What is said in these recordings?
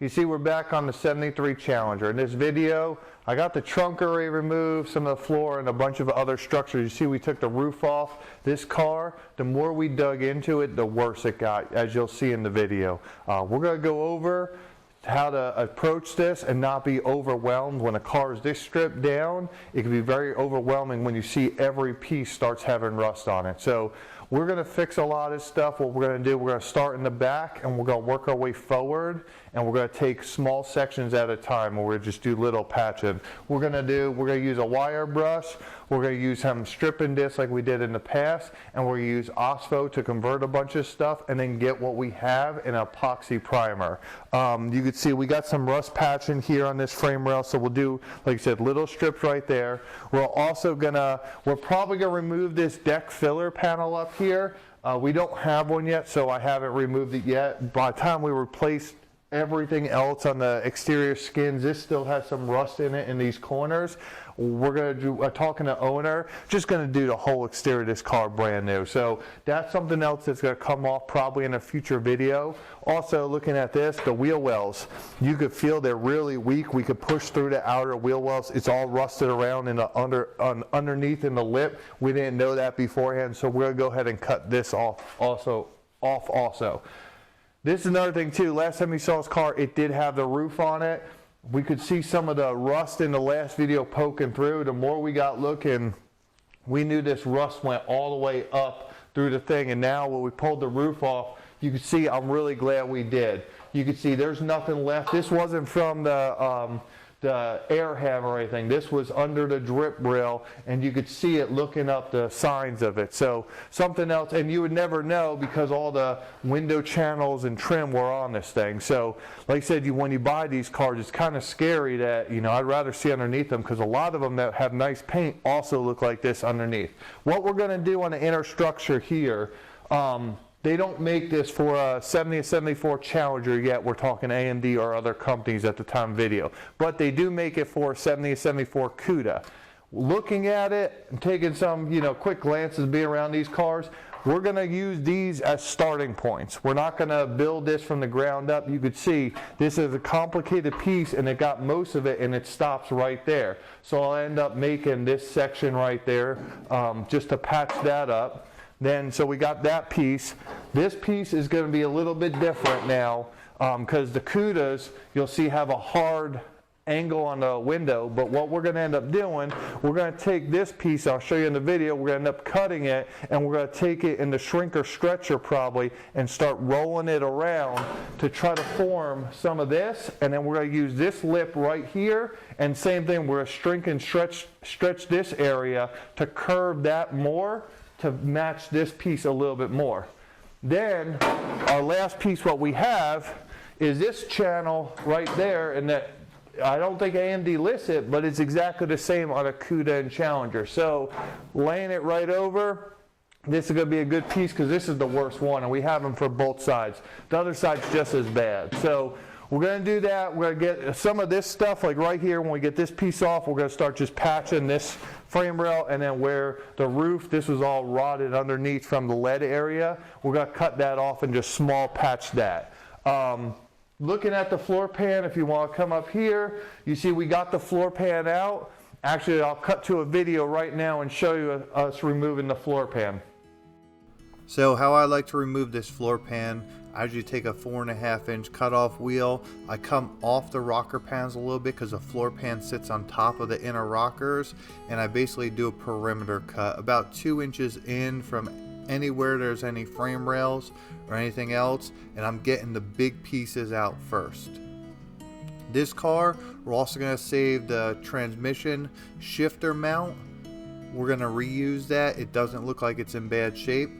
You see we're back on the 73 Challenger. In this video, I got the trunk already removed, some of the floor, and a bunch of other structures. You see we took the roof off. This car, the more we dug into it, the worse it got, as you'll see in the video. We're going to go over how to approach this and not be overwhelmed. When a car is this stripped down, it can be very overwhelming when you see every piece starts having rust on it. So we're going to fix a lot of stuff. What we're going to do, we're going to start in the back and we're going to work our way forward, and we're going to take small sections at a time, and we're going to just do little patching. We're going to use a wire brush, we're going to use some stripping discs like we did in the past, and we're going to use OSPHO to convert a bunch of stuff and then get what we have in an epoxy primer. You can see we got some rust patching here on this frame rail, so we'll do, like I said, little strips right there. We're probably going to remove this deck filler panel up here. We don't have one yet, so I haven't removed it yet. By the time we replace everything else on the exterior skins, this still has some rust in it in these corners. We're going to do, talking to owner, just going to do the whole exterior of this car brand new. So that's something else that's going to come off probably in a future video. Also, looking at this, the wheel wells, you could feel they're really weak. We could push through the outer wheel wells. It's all rusted around in the underneath in the lip. We didn't know that beforehand, so we're going to go ahead and cut this off also. This is another thing too. Last time you saw this car, it did have the roof on it. We could see some of the rust in the last video poking through. The more we got looking, we knew this rust went all the way up through the thing. And now when we pulled the roof off, you can see, I'm really glad we did. You can see there's nothing left. This wasn't from the air hammer or anything. This was under the drip rail, and you could see it looking up the signs of it. So something else, and you would never know because all the window channels and trim were on this thing. So like I said, when you buy these cars, it's kind of scary that, I'd rather see underneath them, because a lot of them that have nice paint also look like this underneath. What we're going to do on the inner structure here, they don't make this for a 70 or 74 Challenger yet. We're talking AMD or other companies at the time video. But they do make it for 70 or 74 Cuda. Looking at it and taking some quick glances being around these cars, we're going to use these as starting points. We're not going to build this from the ground up. You could see this is a complicated piece, and it got most of it, and it stops right there. So I'll end up making this section right there just to patch that up. So we got that piece. This piece is going to be a little bit different now because the Cudas, you'll see, have a hard angle on the window. But what we're going to end up doing, we're going to take this piece, I'll show you in the video, we're going to end up cutting it, and we're going to take it in the shrinker stretcher probably and start rolling it around to try to form some of this. And then we're going to use this lip right here, and same thing, we're going to shrink and stretch this area to curve that more, to match this piece a little bit more. Then our last piece, what we have is this channel right there, and that I don't think AMD lists it, but it's exactly the same on a Cuda and Challenger. So laying it right over, this is going to be a good piece because this is the worst one, and we have them for both sides. The other side's just as bad. So we're going to do that. We're going to get some of this stuff, like right here, when we get this piece off, we're going to start just patching this frame rail, and then where the roof, this was all rotted underneath from the lead area, we're going to cut that off and just small patch that. Looking at the floor pan, if you want to come up here, you see we got the floor pan out. Actually, I'll cut to a video right now and show you us removing the floor pan. So how I like to remove this floor pan, I usually take a 4.5 inch cutoff wheel. I come off the rocker pans a little bit because the floor pan sits on top of the inner rockers, and I basically do a perimeter cut about 2 inches in from anywhere there's any frame rails or anything else, and I'm getting the big pieces out first. This car, we're also going to save the transmission shifter mount. We're going to reuse that. It doesn't look like it's in bad shape.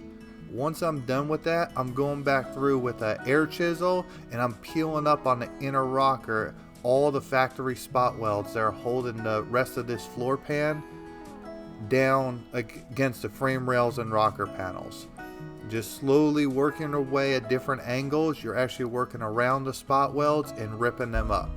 Once I'm done with that, I'm going back through with an air chisel, and I'm peeling up on the inner rocker all the factory spot welds that are holding the rest of this floor pan down against the frame rails and rocker panels. Just slowly working away at different angles. You're actually working around the spot welds and ripping them up.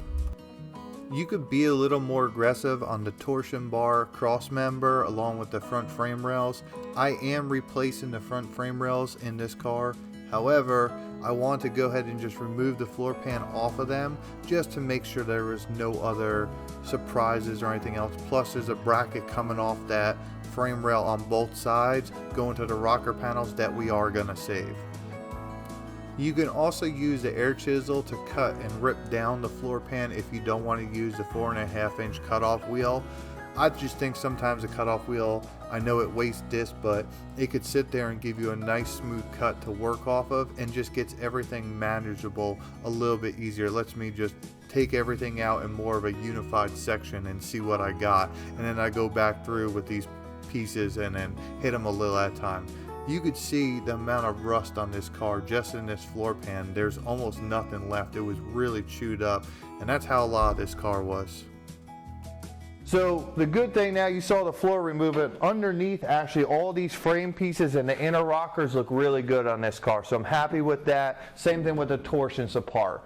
You could be a little more aggressive on the torsion bar cross member along with the front frame rails. I am replacing the front frame rails in this car. However, I want to go ahead and just remove the floor pan off of them just to make sure there was no other surprises or anything else. Plus there's a bracket coming off that frame rail on both sides going to the rocker panels that we are going to save. You can also use the air chisel to cut and rip down the floor pan if you don't want to use the 4.5-inch cutoff wheel. I just think sometimes a cutoff wheel, I know it wastes disc, but it could sit there and give you a nice smooth cut to work off of and just gets everything manageable a little bit easier. It lets me just take everything out in more of a unified section and see what I got, and then I go back through with these pieces and then hit them a little at a time. You could see the amount of rust on this car just in this floor pan. There's almost nothing left. It was really chewed up, and that's how a lot of this car was. So the good thing now, you saw the floor removal. Underneath, actually, all these frame pieces and the inner rockers look really good on this car. So I'm happy with that. Same thing with the torsions apart.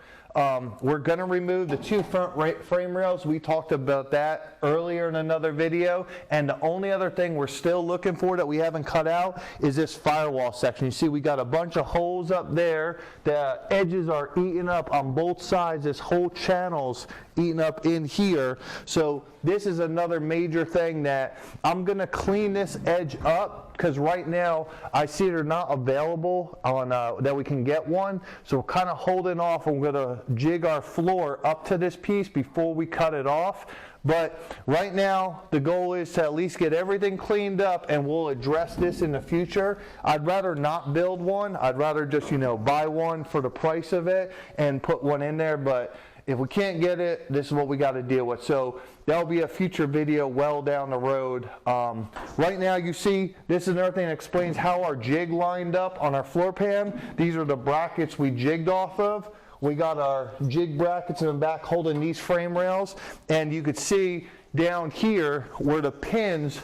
We're going to remove the two front frame rails. We talked about that earlier in another video. And the only other thing we're still looking for that we haven't cut out is this firewall section. You see we got a bunch of holes up there. The edges are eaten up on both sides. This whole channel's eaten up in here. So this is another major thing that I'm going to clean this edge up, because right now I see they're not available on that we can get one. So we're kind of holding off, and we're going to jig our floor up to this piece before we cut it off. But right now the goal is to at least get everything cleaned up, and we'll address this in the future. I'd rather not build one. I'd rather just, buy one for the price of it and put one in there. But if we can't get it, this is what we got to deal with. So that'll be a future video well down the road. Right now you see this is another thing that explains how our jig lined up on our floor pan. These are the brackets we jigged off of. We got our jig brackets in the back holding these frame rails, and you could see down here where the pins,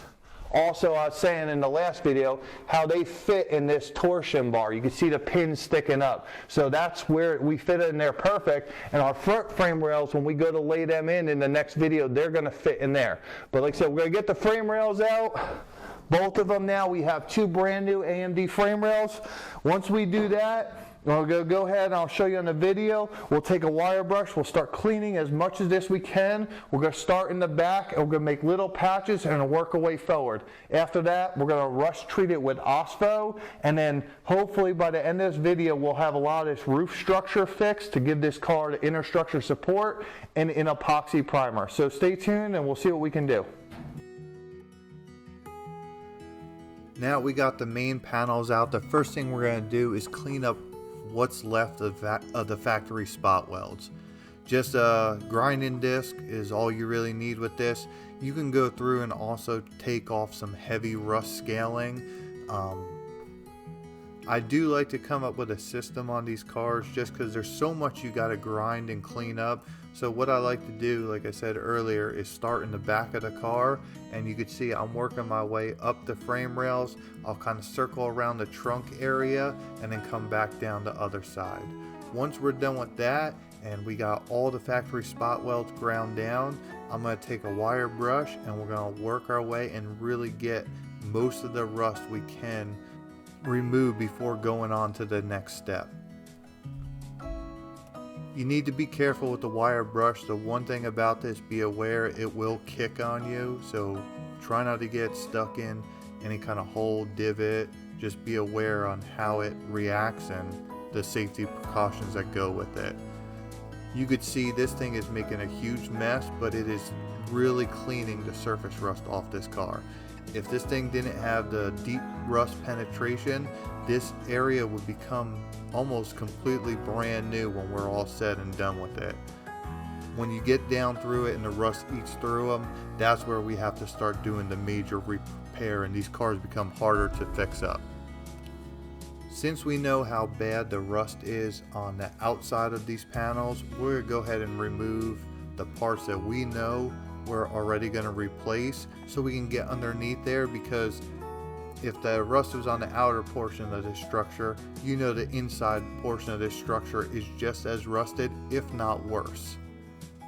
also I was saying in the last video, how they fit in this torsion bar. You can see the pins sticking up. So that's where we fit in there perfect. And our front frame rails, when we go to lay them in the next video, they're going to fit in there. But like I said, we're going to get the frame rails out. Both of them now. We have two brand new AMD frame rails. Once we do that, we'll go ahead and I'll show you on the video. We'll take a wire brush. We'll start cleaning as much of this we can. We're going to start in the back, and we're going to make little patches and work our way forward. After that, we're going to rush treat it with OSPHO, and then hopefully by the end of this video, we'll have a lot of this roof structure fixed to give this car the inner structure support and an epoxy primer. So stay tuned, and we'll see what we can do. Now we got the main panels out. The first thing we're going to do is clean up what's left of the factory spot welds. Just a grinding disc is all you really need with this. You can go through and also take off some heavy rust scaling. I do like to come up with a system on these cars just because there's so much you got to grind and clean up. So what I like to do, like I said earlier, is start in the back of the car, and you can see I'm working my way up the frame rails. I'll kind of circle around the trunk area and then come back down the other side. Once we're done with that and we got all the factory spot welds ground down, I'm going to take a wire brush and we're going to work our way and really get most of the rust we can remove before going on to the next step. You need to be careful with the wire brush. The one thing about this, be aware it will kick on you, so try not to get stuck in any kind of hole, divot. Just be aware on how it reacts and the safety precautions that go with it. You could see this thing is making a huge mess, but it is really cleaning the surface rust off this car. If this thing didn't have the deep rust penetration, this area would become almost completely brand new when we're all said and done with it. When you get down through it and the rust eats through them, that's where we have to start doing the major repair, and these cars become harder to fix up. Since we know how bad the rust is on the outside of these panels, we're going to go ahead and remove the parts that we know we're already going to replace so we can get underneath there, because if the rust was on the outer portion of this structure, you know the inside portion of this structure is just as rusted, if not worse.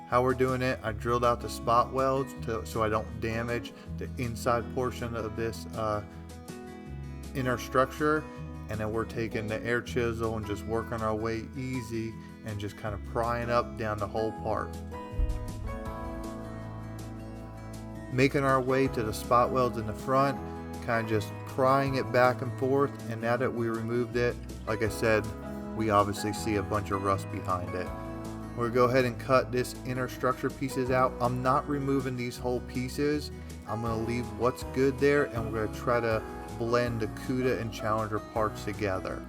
How we're doing it, I drilled out the spot welds so I don't damage the inside portion of this inner structure, and then we're taking the air chisel and just working our way easy and just kind of prying up down the whole part. Making our way to the spot welds in the front, kind of just prying it back and forth, and now that we removed it, like I said, we obviously see a bunch of rust behind it. We're gonna go ahead and cut this inner structure pieces out. I'm not removing these whole pieces. I'm gonna leave what's good there, and we're gonna try to blend the Cuda and Challenger parts together.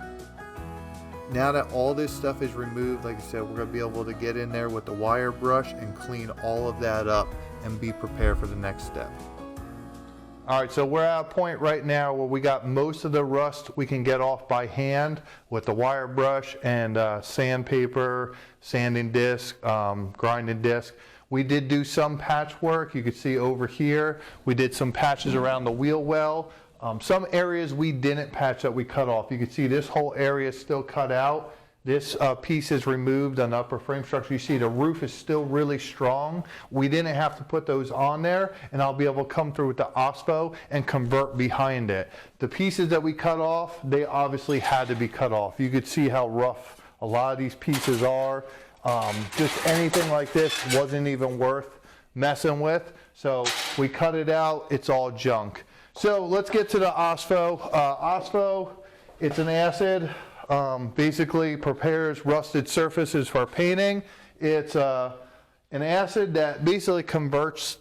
Now that all this stuff is removed, like I said, we're gonna be able to get in there with the wire brush and clean all of that up and be prepared for the next step. All right, so we're at a point right now where we got most of the rust we can get off by hand with the wire brush and sandpaper, sanding disc, grinding disc. We did do some patch work. You can see over here, we did some patches around the wheel well. Some areas we didn't patch that we cut off. You can see this whole area is still cut out. This piece is removed on the upper frame structure. You see the roof is still really strong. We didn't have to put those on there, and I'll be able to come through with the OSPHO and convert behind it. The pieces that we cut off, they obviously had to be cut off. You could see how rough a lot of these pieces are. Just anything like this wasn't even worth messing with. So we cut it out, it's all junk. So let's get to the OSPHO. OSPHO, it's an acid. Basically prepares rusted surfaces for painting. It's an acid that basically converts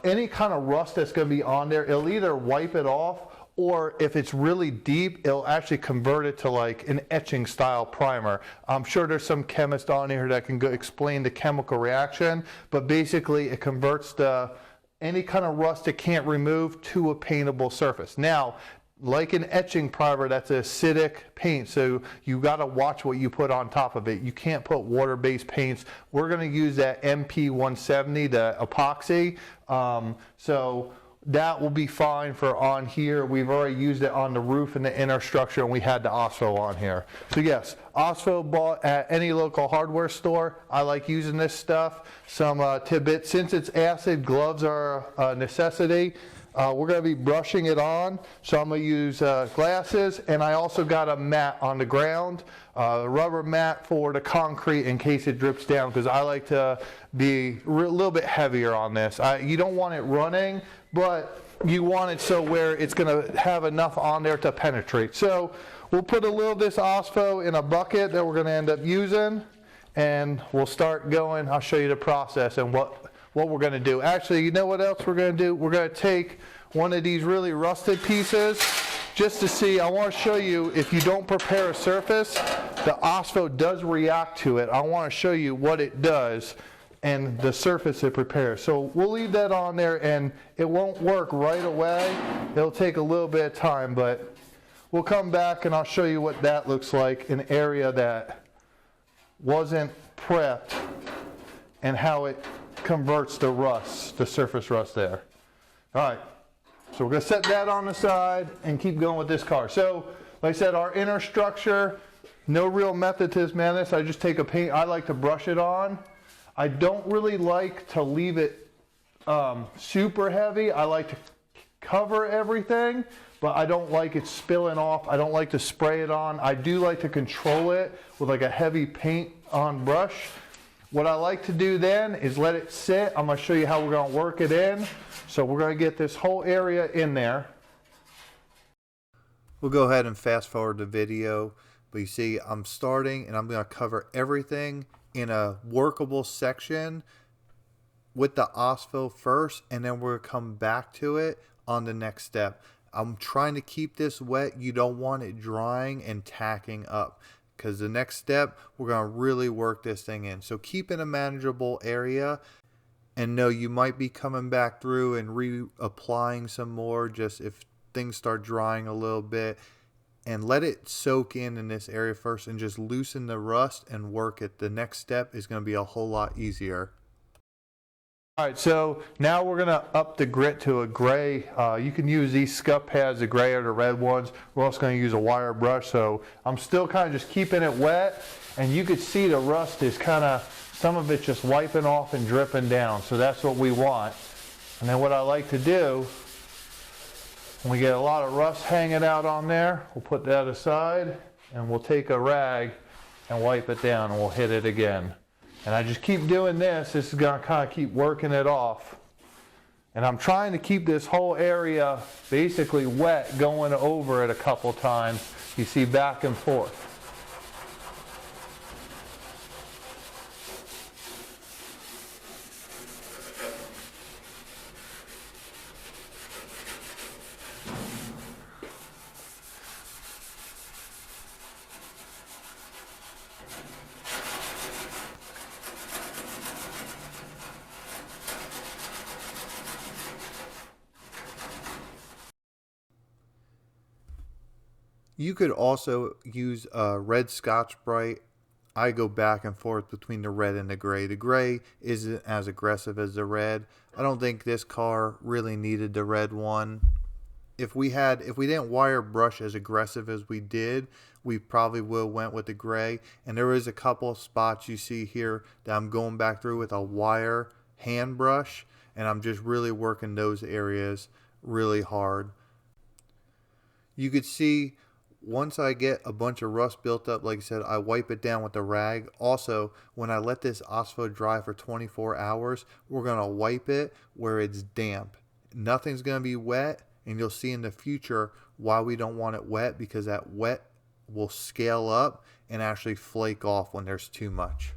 any kind of rust that's going to be on there. It'll either wipe it off, or if it's really deep, it'll actually convert it to like an etching style primer. I'm sure there's some chemist on here that can explain the chemical reaction, but basically it converts any kind of rust it can't remove to a paintable surface. Now, like an etching primer, that's an acidic paint, so you got to watch what you put on top of it. You can't put water-based paints. We're going to use that MP170, the epoxy, so that will be fine for on here. We've already used it on the roof and the inner structure, and we had the OSPHO on here. So yes, OSPHO bought at any local hardware store. I like using this stuff. Some tidbits, since it's acid, gloves are a necessity. We're going to be brushing it on, so I'm going to use glasses, and I also got a mat on the ground, a rubber mat for the concrete in case it drips down, because I like to be a little bit heavier on this. You don't want it running, but you want it so where it's going to have enough on there to penetrate. So we'll put a little of this OSPHO in a bucket that we're going to end up using, and we'll start going. I'll show you the process and what we're going to do. Actually, you know what else we're going to do? We're going to take one of these really rusted pieces just to see. I want to show you, if you don't prepare a surface, the OSPHO does react to it. I want to show you what it does and the surface it prepares. So we'll leave that on there, and it won't work right away. It'll take a little bit of time, but we'll come back and I'll show you what that looks like, an area that wasn't prepped and how it converts the rust, the surface rust there. All right, so we're going to set that on the side and keep going with this car. So, like I said, our inner structure, no real method to this madness. I just take a paint, I like to brush it on. I don't really like to leave it super heavy. I like to cover everything, but I don't like it spilling off. I don't like to spray it on. I do like to control it with like a heavy paint on brush. What I like to do then is let it sit. I'm going to show you how we're going to work it in. So we're going to get this whole area in there. We'll go ahead and fast forward the video, but you see I'm starting and I'm going to cover everything in a workable section with the OSPHO first, and then we're going to come back to it on the next step. I'm trying to keep this wet. You don't want it drying and tacking up, because the next step, we're going to really work this thing in. So keep in a manageable area, and know you might be coming back through and reapplying some more just if things start drying a little bit, and let it soak in this area first and just loosen the rust and work it. The next step is going to be a whole lot easier. All right, so now we're going to up the grit to a gray. You can use these scuff pads, the gray or the red ones. We're also going to use a wire brush. So I'm still kind of just keeping it wet, and you could see the rust is kind of, some of it just wiping off and dripping down. So that's what we want. And then what I like to do, We get a lot of rust hanging out on there. We'll put that aside and we'll take a rag and wipe it down and we'll hit it again. And I just keep doing this. This is gonna kind of keep working it off. And I'm trying to keep this whole area basically wet, going over it a couple times. You see, back and forth. You could also use red Scotch-Brite. I go back and forth between the red and the gray. The gray isn't as aggressive as the red. I don't think this car really needed the red one. If we didn't wire brush as aggressive as we did, we probably would have went with the gray. And there is a couple of spots you see here that I'm going back through with a wire hand brush, and I'm just really working those areas really hard. You could see once I get a bunch of rust built up, like I said, I wipe it down with a rag. Also, when I let this OSPHO dry for 24 hours, we're going to wipe it where it's damp. Nothing's going to be wet, and you'll see in the future why we don't want it wet, because that wet will scale up and actually flake off when there's too much.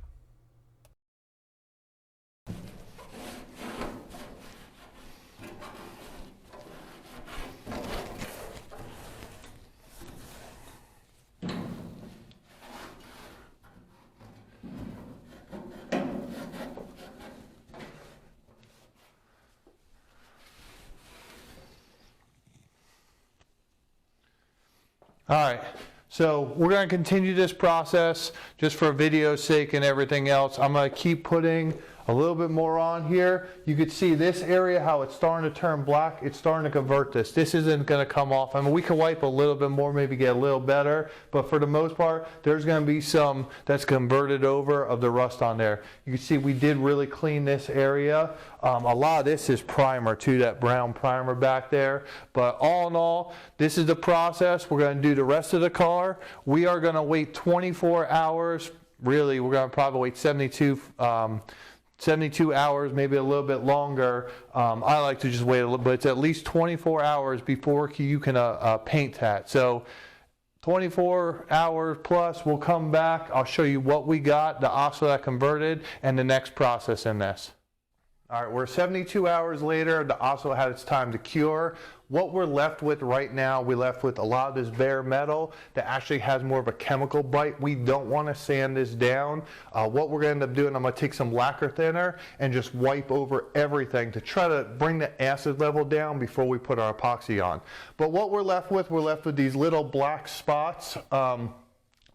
All right, so we're going to continue this process just for video's sake and everything else. I'm going to keep putting a little bit more on here. You could see this area, how it's starting to turn black. It's starting to convert this. This isn't going to come off. I mean, we can wipe a little bit more, maybe get a little better, but for the most part, there's going to be some that's converted over of the rust on there. You can see we did really clean this area. A lot of this is primer too, that brown primer back there. But all in all, this is the process. We're going to do the rest of the car. We are going to wait 24 hours. Really, we're going to probably wait 72 hours, maybe a little bit longer. I like to just wait a little, but it's at least 24 hours before you can paint that. So 24 hours plus, we'll come back. I'll show you what we got, the OSPHO that converted, and the next process in this. All right, we're 72 hours later. The OSPHO had its time to cure. What we're left with right now, we're left with a lot of this bare metal that actually has more of a chemical bite. We don't want to sand this down. What we're going to end up doing, I'm going to take some lacquer thinner and just wipe over everything to try to bring the acid level down before we put our epoxy on. But what we're left with these little black spots.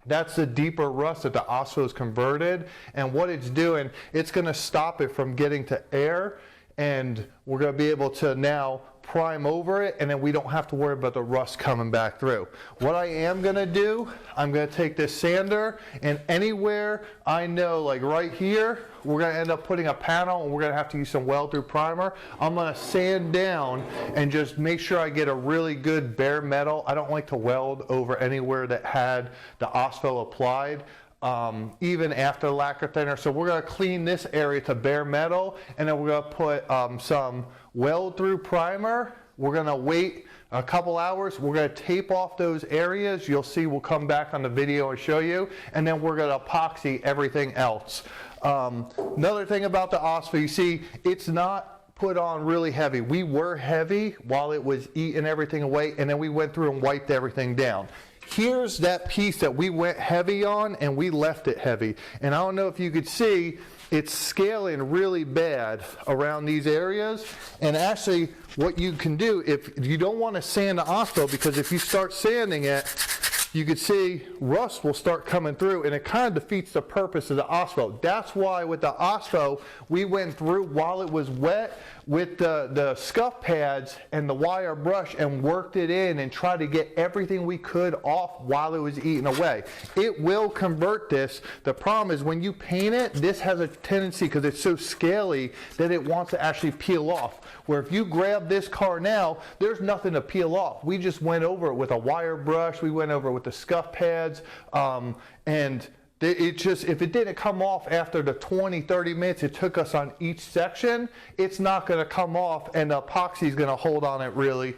That's the deeper rust that the OSPHO is converted, and what it's doing, it's going to stop it from getting to air, and we're going to be able to now prime over it, and then we don't have to worry about the rust coming back through. What I am going to do, I'm going to take this sander, and anywhere I know, like right here, we're going to end up putting a panel, and we're going to have to use some weld-through primer. I'm going to sand down and just make sure I get a really good bare metal. I don't like to weld over anywhere that had the OSPHO applied. Even after lacquer thinner. So we're going to clean this area to bare metal, and then we're going to put some weld through primer. We're going to wait a couple hours. We're going to tape off those areas. You'll see, we'll come back on the video and show you, and then we're going to epoxy everything else. Another thing about the OSPHO, you see, it's not put on really heavy. We were heavy while it was eating everything away, and then we went through and wiped everything down. Here's that piece that we went heavy on, and we left it heavy. And I don't know if you could see, it's scaling really bad around these areas. And actually, what you can do, if you don't want to sand the OSPHO, because if you start sanding it, you can see rust will start coming through, and it kind of defeats the purpose of the OSPHO. That's why with the OSPHO, we went through while it was wet. with the scuff pads and the wire brush and worked it in and tried to get everything we could off while it was eating away. It will convert this. The problem is when you paint it, this has a tendency, because it's so scaly, that it wants to actually peel off. Where if you grab this car now, there's nothing to peel off. We just went over it with a wire brush, we went over it with the scuff pads, and it just, if it didn't come off after the 20-30 minutes it took us on each section, it's not going to come off, and the epoxy is going to hold on it really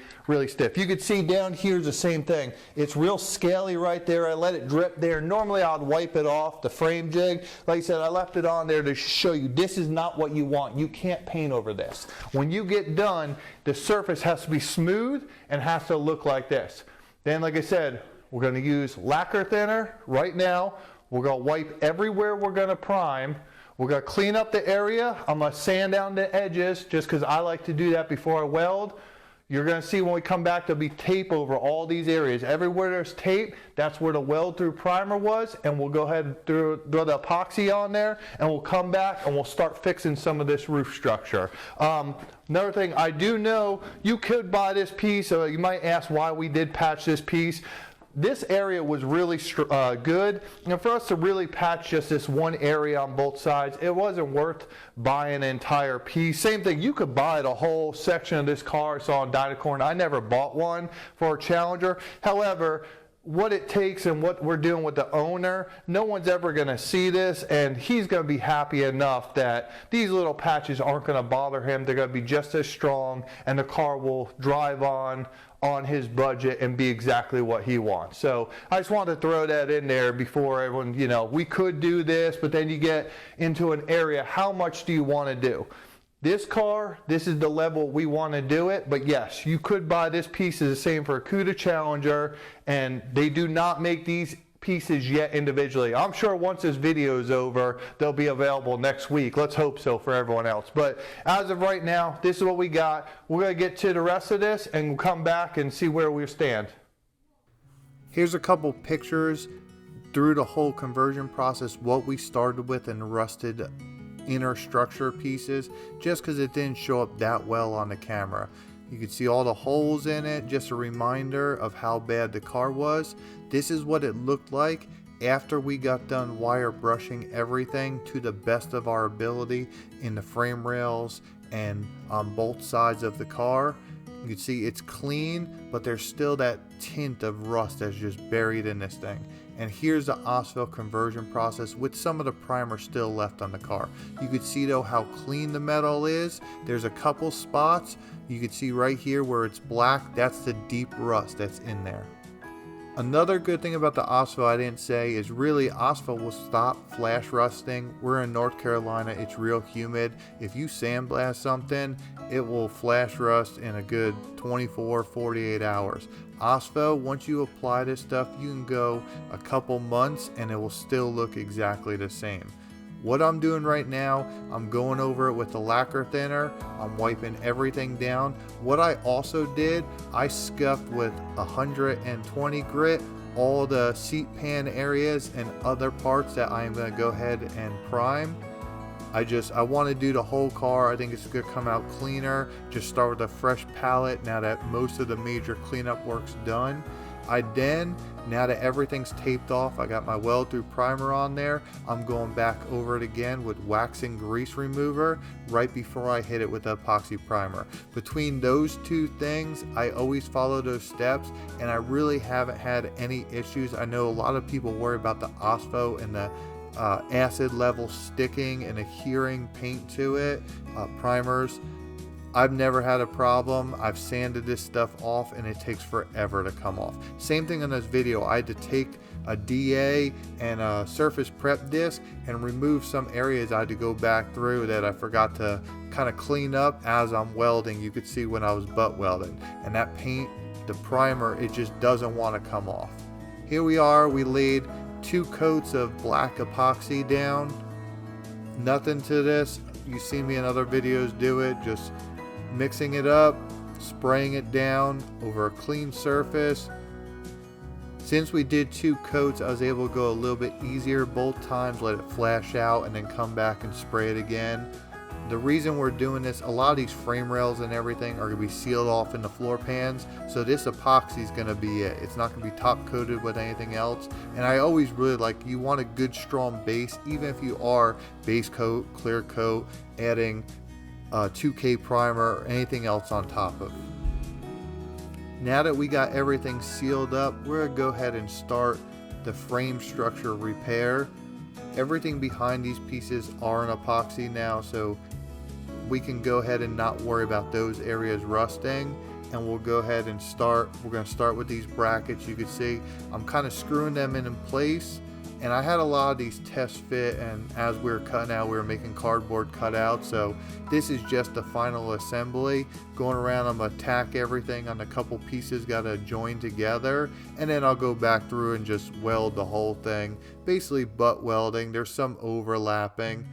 stiff. You can see down here is the same thing. It's real scaly right there. I let it drip there. Normally I'd wipe it off the frame jig. Like I said, I left it on there to show you this is not what you want. You can't paint over this. When you get done, the surface has to be smooth and has to look like this. Then, like I said, we're going to use lacquer thinner right now. We're going to wipe everywhere we're going to prime. We're going to clean up the area. I'm going to sand down the edges just because I like to do that before I weld. You're going to see when we come back there'll be tape over all these areas. Everywhere there's tape, that's where the weld through primer was, and we'll go ahead and throw the epoxy on there, and we'll come back and we'll start fixing some of this roof structure. Another thing, I do know you could buy this piece. You might ask why we did patch this piece. This area was really good, and for us to really patch just this one area on both sides, it wasn't worth buying an entire piece. Same thing, you could buy the whole section of this car I saw on Dynacorn. I never bought one for a Challenger. However, what it takes and what we're doing with the owner, no one's ever going to see this, and he's going to be happy enough that these little patches aren't going to bother him. They're going to be just as strong, and the car will drive on his budget and be exactly what he wants. So I just wanted to throw that in there before everyone, you know, we could do this, but then you get into an area, how much do you want to do? This car, this is the level we want to do it, but yes, you could buy this piece. Is the same for a Cuda Challenger, and they do not make these pieces yet individually. I'm sure once this video is over, they'll be available next week. Let's hope so for everyone else. But as of right now, this is what we got. We're going to get to the rest of this and we'll come back and see where we stand. Here's a couple pictures through the whole conversion process, what we started with in rusted inner structure pieces, just because it didn't show up that well on the camera. You can see all the holes in it, just a reminder of how bad the car was. This is what it looked like after we got done wire brushing everything to the best of our ability in the frame rails and on both sides of the car. You can see it's clean, but there's still that tint of rust that's just buried in this thing. And here's the OSPHO conversion process with some of the primer still left on the car. You can see though how clean the metal is. There's a couple spots. You can see right here where it's black, that's the deep rust that's in there. Another good thing about the OSPHO I didn't say is really OSPHO will stop flash rusting. We're in North Carolina, it's real humid. If you sandblast something, it will flash rust in a good 24-48 hours. OSPHO, once you apply this stuff, you can go a couple months and it will still look exactly the same. What I'm doing right now, I'm going over it with the lacquer thinner. I'm wiping everything down. What I also did, I scuffed with 120 grit all the seat pan areas and other parts that I'm going to go ahead and prime. I want to do the whole car. I think it's going to come out cleaner. Just start with a fresh palette now that most of the major cleanup work's done. Now that everything's taped off, I got my weld through primer on there, I'm going back over it again with wax and grease remover right before I hit it with the epoxy primer. Between those two things, I always follow those steps and I really haven't had any issues. I know a lot of people worry about the OSPHO and the acid level sticking and adhering paint to it, primers. I've never had a problem. I've sanded this stuff off and it takes forever to come off. Same thing in this video. I had to take a DA and a surface prep disc and remove some areas I had to go back through that I forgot to kind of clean up as I'm welding. You could see when I was butt welding. And that paint, the primer, it just doesn't want to come off. Here we are. We laid 2 coats of black epoxy down. Nothing to this. You've seen me in other videos do it. Just mixing it up, spraying it down over a clean surface. Since we did 2 coats, I was able to go a little bit easier both times, let it flash out and then come back and spray it again. The reason we're doing this, a lot of these frame rails and everything are going to be sealed off in the floor pans, so this epoxy is going to be it. It's not going to be top coated with anything else. And I always really like, you want a good strong base, even if you are base coat, clear coat, adding 2K primer or anything else on top of it. Now that we got everything sealed up, we're going to go ahead and start the frame structure repair. Everything behind these pieces are an epoxy now, so we can go ahead and not worry about those areas rusting, and we'll go ahead and start. We're going to start with these brackets. You can see I'm kind of screwing them in place, and I had a lot of these test fit, and as we were cutting out, we were making cardboard cutouts, so this is just the final assembly. Going around, I'm going to tack everything on a couple pieces, got to join together, and then I'll go back through and just weld the whole thing, basically butt welding. There's some overlapping.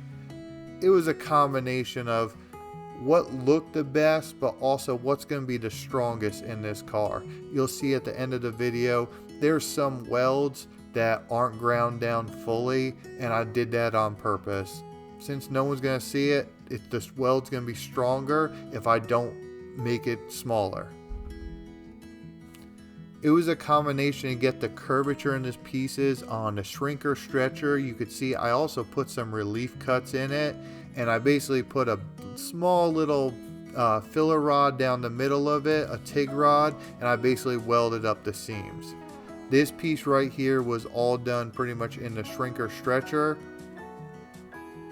It was a combination of what looked the best, but also what's going to be the strongest in this car. You'll see at the end of the video, there's some welds that aren't ground down fully, and I did that on purpose. Since no one's going to see it, this weld's going to be stronger if I don't make it smaller. It was a combination to get the curvature in these pieces on the shrinker stretcher. You could see I also put some relief cuts in it, and I basically put a small little filler rod down the middle of it, a TIG rod, and I basically welded up the seams. This piece right here was all done pretty much in the shrinker stretcher.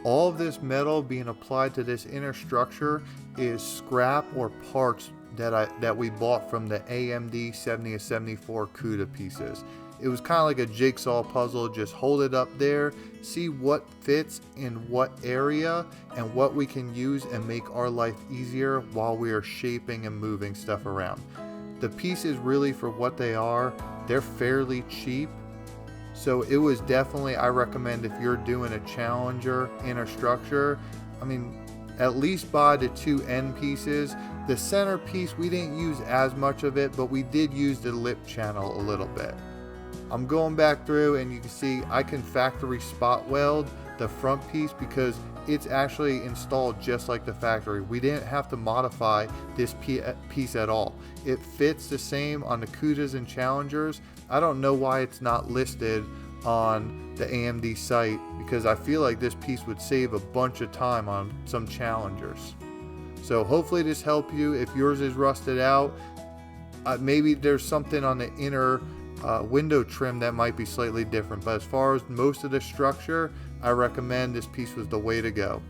All of this metal being applied to this inner structure is scrap or parts that we bought from the AMD 70-74 Cuda pieces. It was kind of like a jigsaw puzzle. Just hold it up there, see what fits in what area and what we can use and make our life easier while we are shaping and moving stuff around. The pieces, really, for what they are, they're fairly cheap. So it was definitely, I recommend if you're doing a Challenger inner structure, I mean, at least buy the two end pieces. The center piece, we didn't use as much of it, but we did use the lip channel a little bit. I'm going back through, and you can see I can factory spot weld the front piece because it's actually installed just like the factory. We didn't have to modify this piece at all. It fits the same on the Cudas and Challengers. I don't know why it's not listed on the AMD site, because I feel like this piece would save a bunch of time on some Challengers. So hopefully this helped you. If yours is rusted out, maybe there's something on the inner window trim that might be slightly different, but as far as most of the structure, I recommend this piece was the way to go.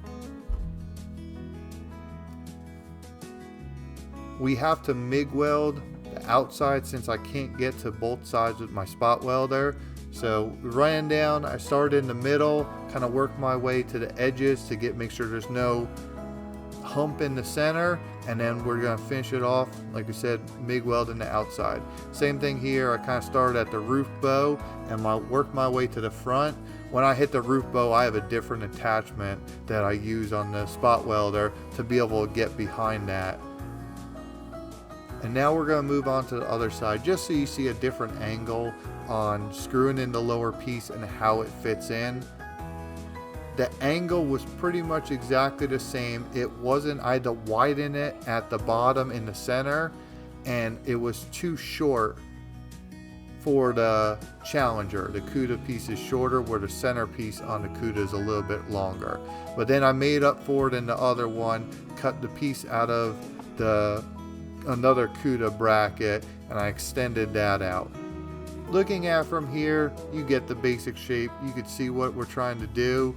We have to MIG weld the outside since I can't get to both sides with my spot welder. So running down, I started in the middle, kind of worked my way to the edges to make sure there's no hump in the center, and then we're going to finish it off, like I said, MIG welding the outside. Same thing here. I kind of started at the roof bow and worked my way to the front. When I hit the roof bow, I have a different attachment that I use on the spot welder to be able to get behind that. And now we're going to move on to the other side, just so you see a different angle on screwing in the lower piece and how it fits in. The angle was pretty much exactly the same. It wasn't, I had to widen it at the bottom in the center, and it was too short for the Challenger. The Cuda piece is shorter, where the center piece on the Cuda is a little bit longer. But then I made up for it in the other one, cut the piece out of another Cuda bracket, and I extended that out. Looking at from here, you get the basic shape. You can see what we're trying to do.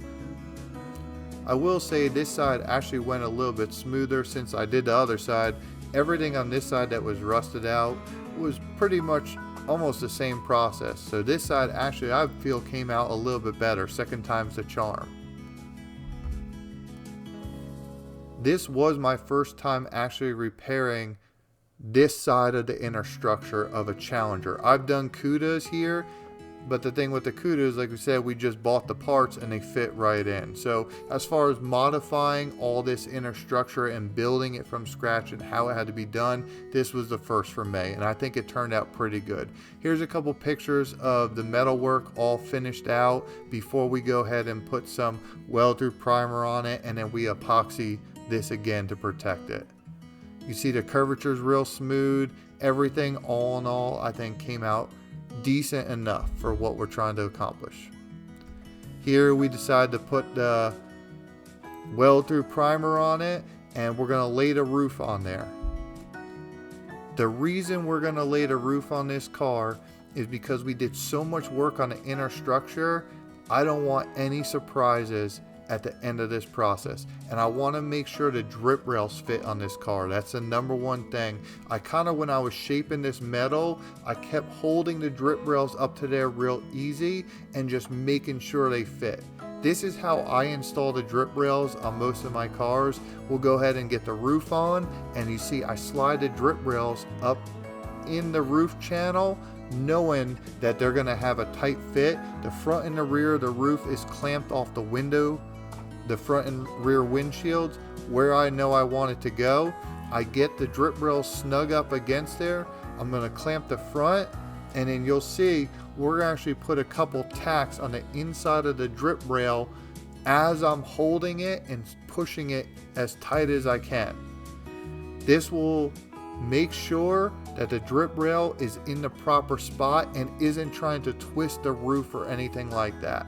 I will say this side actually went a little bit smoother since I did the other side. Everything on this side that was rusted out was pretty much almost the same process. So this side actually I feel came out a little bit better. Second time's the charm. This was my first time actually repairing this side of the inner structure of a Challenger. I've done Cudas here. But the thing with the Cuda is, like we said, we just bought the parts and they fit right in. So as far as modifying all this inner structure and building it from scratch and how it had to be done, this was the first for me, and I think it turned out pretty good. Here's a couple pictures of the metalwork all finished out before we go ahead and put some weld-through primer on it, and then we epoxy this again to protect it. You see the curvature is real smooth. Everything all in all I think came out decent enough for what we're trying to accomplish. Here we decided to put the weld-through primer on it, and we're going to lay the roof on there. The reason we're going to lay the roof on this car is because we did so much work on the inner structure. I don't want any surprises at the end of this process, and I want to make sure the drip rails fit on this car. That's the number one thing. When I was shaping this metal, I kept holding the drip rails up to there real easy and just making sure they fit. This is how I install the drip rails on most of my cars. We'll go ahead and get the roof on, and you see I slide the drip rails up in the roof channel, knowing that they're going to have a tight fit. The front and the rear of the roof is clamped off the window, the front and rear windshields where I know I want it to go. I get the drip rails snug up against there. I'm going to clamp the front, and then you'll see we're going to actually put a couple tacks on the inside of the drip rail as I'm holding it and pushing it as tight as I can. This will make sure that the drip rail is in the proper spot and isn't trying to twist the roof or anything like that.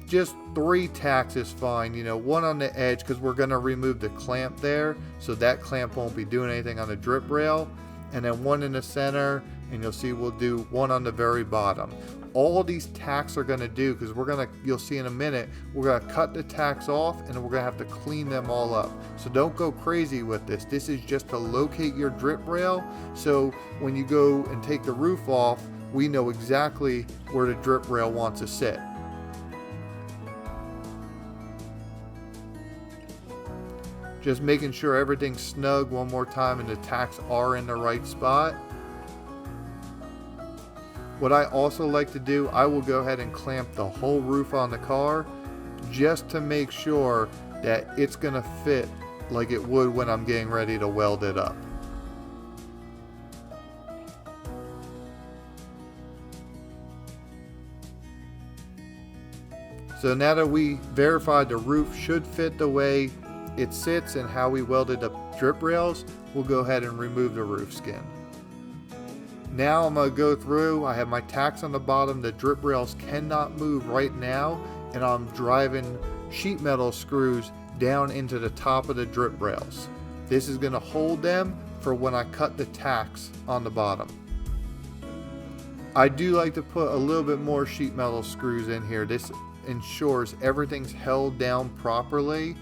Just 3 tacks is fine, one on the edge because we're going to remove the clamp there, so that clamp won't be doing anything on the drip rail, and then 1 in the center, and you'll see we'll do 1 on the very bottom. All these tacks are going to do, because you'll see in a minute, we're going to cut the tacks off and we're going to have to clean them all up. So don't go crazy with this. This is just to locate your drip rail, so when you go and take the roof off, we know exactly where the drip rail wants to sit. Just making sure everything's snug one more time and the tacks are in the right spot. What I also like to do, I will go ahead and clamp the whole roof on the car just to make sure that it's going to fit like it would when I'm getting ready to weld it up. So now that we verified the roof should fit the way it sits and how we welded up drip rails, we'll go ahead and remove the roof skin. Now I'm going to go through, I have my tacks on the bottom, the drip rails cannot move right now, and I'm driving sheet metal screws down into the top of the drip rails. This is going to hold them for when I cut the tacks on the bottom. I do like to put a little bit more sheet metal screws in here. This ensures everything's held down properly,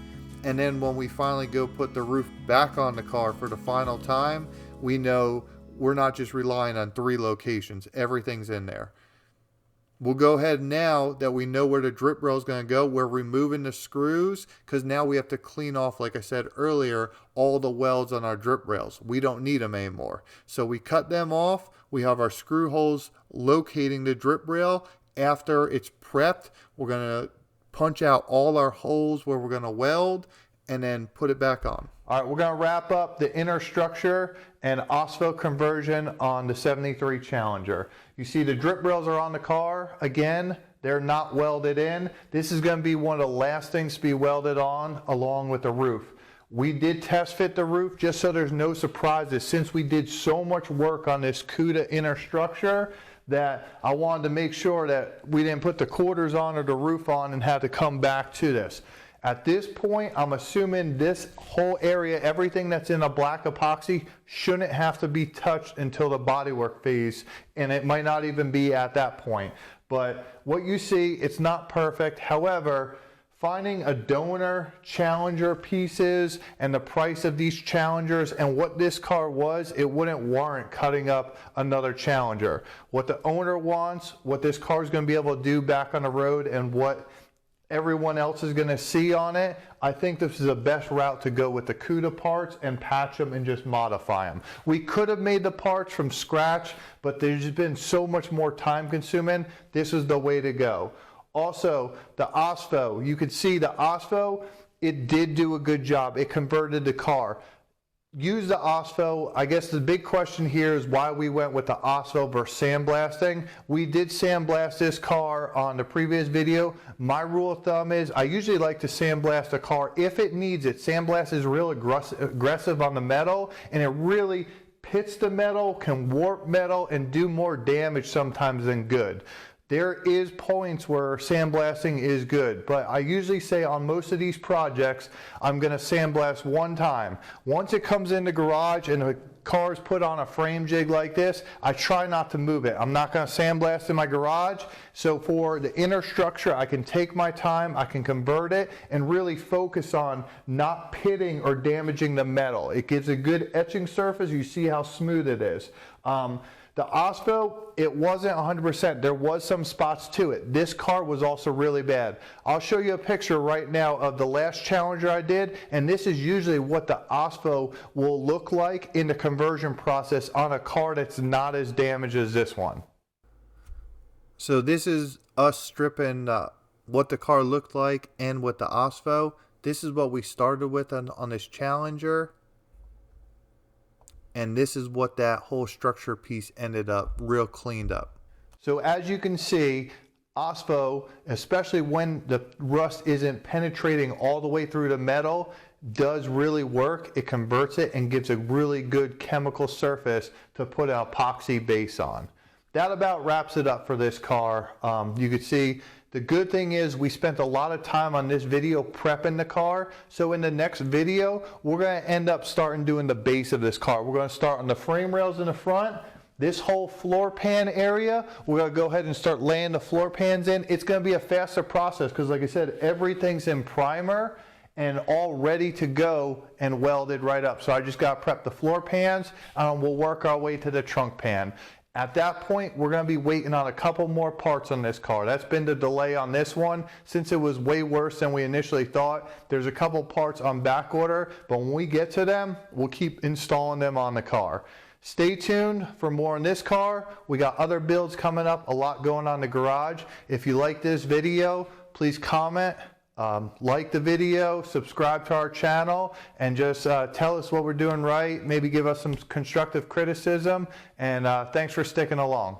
and then when we finally go put the roof back on the car for the final time, we know we're not just relying on 3 locations. Everything's in there. We'll go ahead now that we know where the drip rail is going to go. We're removing the screws because now we have to clean off, like I said earlier, all the welds on our drip rails. We don't need them anymore. So we cut them off. We have our screw holes locating the drip rail. After it's prepped, we're going to punch out all our holes where we're going to weld and then put it back on. All right, we're going to wrap up the inner structure and OSPHO conversion on the 73 Challenger. You see the drip rails are on the car. Again, they're not welded in. This is going to be one of the last things to be welded on along with the roof. We did test fit the roof just so there's no surprises, since we did so much work on this Cuda inner structure that I wanted to make sure that we didn't put the quarters on or the roof on and had to come back to this. At this point, I'm assuming this whole area, everything that's in a black epoxy, shouldn't have to be touched until the bodywork phase, and it might not even be at that point. But what you see, it's not perfect. However, finding a donor Challenger pieces and the price of these Challengers and what this car was, it wouldn't warrant cutting up another Challenger. What the owner wants, what this car is going to be able to do back on the road, and what everyone else is going to see on it, I think this is the best route to go with the Cuda parts and patch them and just modify them. We could have made the parts from scratch, but there's just been so much more time consuming. This is the way to go. Also, the OSPHO, you could see the OSPHO, it did do a good job. It converted the car. Use the OSPHO. I guess the big question here is why we went with the OSPHO versus sandblasting. We did sandblast this car on the previous video. My rule of thumb is I usually like to sandblast a car if it needs it. Sandblast is real aggressive on the metal, and it really pits the metal, can warp metal, and do more damage sometimes than good. There is points where sandblasting is good, but I usually say on most of these projects, I'm going to sandblast one time. Once it comes in the garage and the car is put on a frame jig like this, I try not to move it. I'm not going to sandblast in my garage. So for the inner structure, I can take my time, I can convert it, and really focus on not pitting or damaging the metal. It gives a good etching surface. You see how smooth it is. The OSPHO, it wasn't 100%. There was some spots to it. This car was also really bad. I'll show you a picture right now of the last Challenger I did, and this is usually what the OSPHO will look like in the conversion process on a car that's not as damaged as this one. So this is us stripping what the car looked like and with the OSPHO. This is what we started with on this Challenger. And this is what that whole structure piece ended up real cleaned up. So as you can see, OSPHO, especially when the rust isn't penetrating all the way through the metal, does really work. It converts it and gives a really good chemical surface to put an epoxy base on. That about wraps it up for this car. You can see the good thing is we spent a lot of time on this video prepping the car. So in the next video, we're going to end up starting doing the base of this car. We're going to start on the frame rails in the front. This whole floor pan area, we're going to go ahead and start laying the floor pans in. It's going to be a faster process because like I said, everything's in primer and all ready to go and welded right up. So I just got to prep the floor pans. We'll work our way to the trunk pan. At that point, we're going to be waiting on a couple more parts on this car. That's been the delay on this one. Since it was way worse than we initially thought, there's a couple parts on back order, but when we get to them, we'll keep installing them on the car. Stay tuned for more on this car. We got other builds coming up, a lot going on in the garage. If you like this video, please comment. Like the video, subscribe to our channel, and just tell us what we're doing right, maybe give us some constructive criticism, and thanks for sticking along.